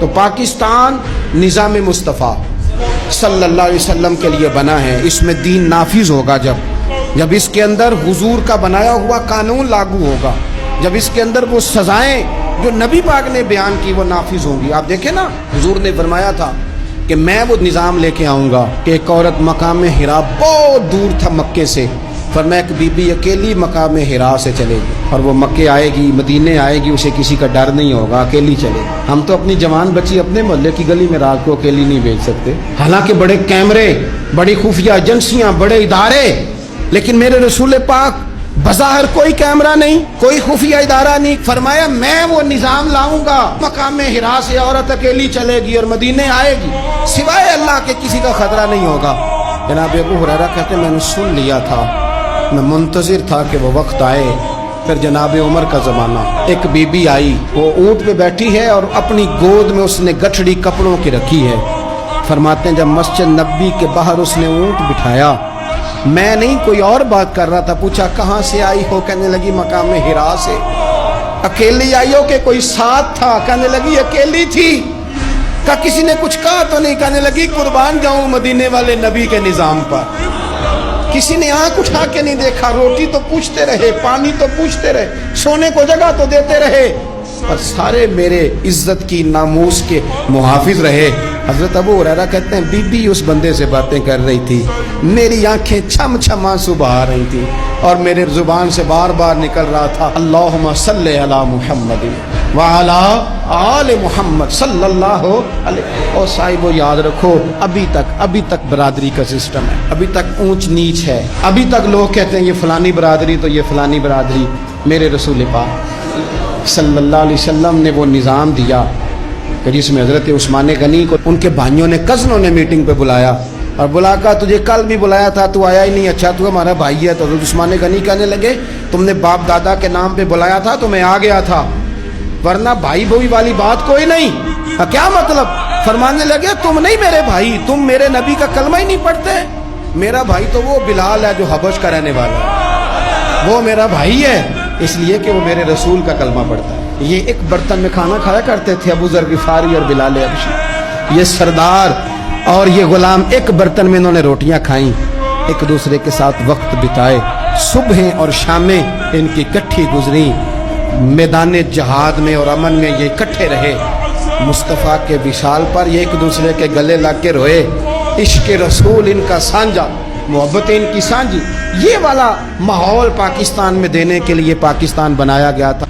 تو پاکستان نظام مصطفیٰ صلی اللہ علیہ وسلم کے لیے بنا ہے، اس میں دین نافذ ہوگا جب اس کے اندر حضور کا بنایا ہوا قانون لاگو ہوگا، جب اس کے اندر وہ سزائیں جو نبی پاک نے بیان کی وہ نافذ ہوں گی۔ آپ دیکھیں نا، حضور نے فرمایا تھا کہ میں وہ نظام لے کے آؤں گا کہ ایک عورت مقام حرا بہت دور تھا مکے سے، فرمایا ایک بی بی اکیلی مقام حرا سے چلے گی اور وہ مکے آئے گی، مدینے آئے گی، اسے کسی کا ڈر نہیں ہوگا، اکیلی چلے گی۔ ہم تو اپنی جوان بچی اپنے محلے کی گلی میں رات کو اکیلی نہیں بھیج سکتے، حالانکہ بڑے کیمرے، بڑی خفیہ ایجنسیاں، بڑے ادارے، لیکن میرے رسول پاک بظاہر کوئی کیمرہ نہیں، کوئی خفیہ ادارہ نہیں، فرمایا میں وہ نظام لاؤں گا، مقام حرا سے عورت اکیلی چلے گی اور مدینے آئے گی، سوائے اللہ کے کسی کا خطرہ نہیں ہوگا۔ جناب ابو ہریرہ کہتے میں نے سن لیا تھا، میں منتظر تھا کہ وہ وقت آئے۔ پھر جناب عمر کا زمانہ، ایک بی بی آئی، وہ اونٹ پہ بیٹھی ہے اور اپنی گود میں اس نے گٹھڑی کپڑوں کی رکھی ہے۔ فرماتے ہیں جب مسجد نبی کے باہر اس نے اونٹ بٹھایا، میں نہیں کوئی اور بات کر رہا تھا، پوچھا کہاں سے آئی ہو؟ کہنے لگی مقام حرا سے۔ اکیلی آئی ہو کہ کوئی ساتھ تھا؟ کہنے لگی اکیلی تھی۔ کہا کسی نے کچھ کہا تو نہیں؟ کہنے لگی قربان جاؤں مدینے والے نبی کے نظام پر، کسی نے آنکھ اٹھا کے نہیں دیکھا، روٹی تو پوچھتے رہے، پانی تو پوچھتے رہے، سونے کو جگہ تو دیتے رہے، اور سارے میرے عزت کی ناموس کے محافظ رہے۔ حضرت ابو ہریرہ کہتے ہیں بی بی اس بندے سے باتیں کر رہی تھی، میری آنکھیں چھم چھم آنسو بہا رہی تھی، اور میرے زبان سے بار بار نکل رہا تھا اللہم صلی علی محمد وعلی آل محمد صلی اللہ علیہ۔ اور صاحبو یاد رکھو، ابھی تک برادری کا سسٹم ہے، ابھی تک اونچ نیچ ہے، ابھی تک لوگ کہتے ہیں یہ فلانی برادری تو یہ فلانی برادری۔ میرے رسول پاک صلی اللہ علیہ وسلم نے وہ نظام دیا کہ جس میں حضرت عثمان غنی کو ان کے بھائیوں نے، کزنوں نے میٹنگ پہ بلایا اور بلا کر تجھے کل بھی بلایا تھا تو آیا ہی نہیں، اچھا تو ہمارا بھائی ہے۔ تو حضرت عثمان غنی کہنے لگے تم نے باپ دادا کے نام پہ بلایا تھا تو میں آ گیا تھا، ورنہ بھائی بھوئی والی بات کوئی نہیں۔ کیا مطلب؟ فرمانے لگے تم نہیں میرے بھائی، تم میرے نبی کا کلمہ ہی نہیں پڑھتے۔ میرا بھائی تو وہ بلال ہے جو حبش کا رہنے والا ہے، وہ میرا بھائی ہے اس لیے کہ وہ میرے رسول کا کلمہ پڑھتا ہے۔ یہ ایک برتن میں کھانا کھایا کرتے تھے ابو ذر غفاری اور بلال حبشی، یہ سردار اور یہ غلام ایک برتن میں انہوں نے روٹیاں کھائیں، ایک دوسرے کے ساتھ وقت بتائے، صبحیں اور شامیں ان کی اکٹھی گزری، میدان جہاد میں اور امن میں یہ اکٹھے رہے، مصطفیٰ کے وصال پر یہ ایک دوسرے کے گلے لگ کے روئے، عشق رسول ان کا سانجا، محبت ان کی سانجی۔ یہ والا ماحول پاکستان میں دینے کے لیے پاکستان بنایا گیا تھا۔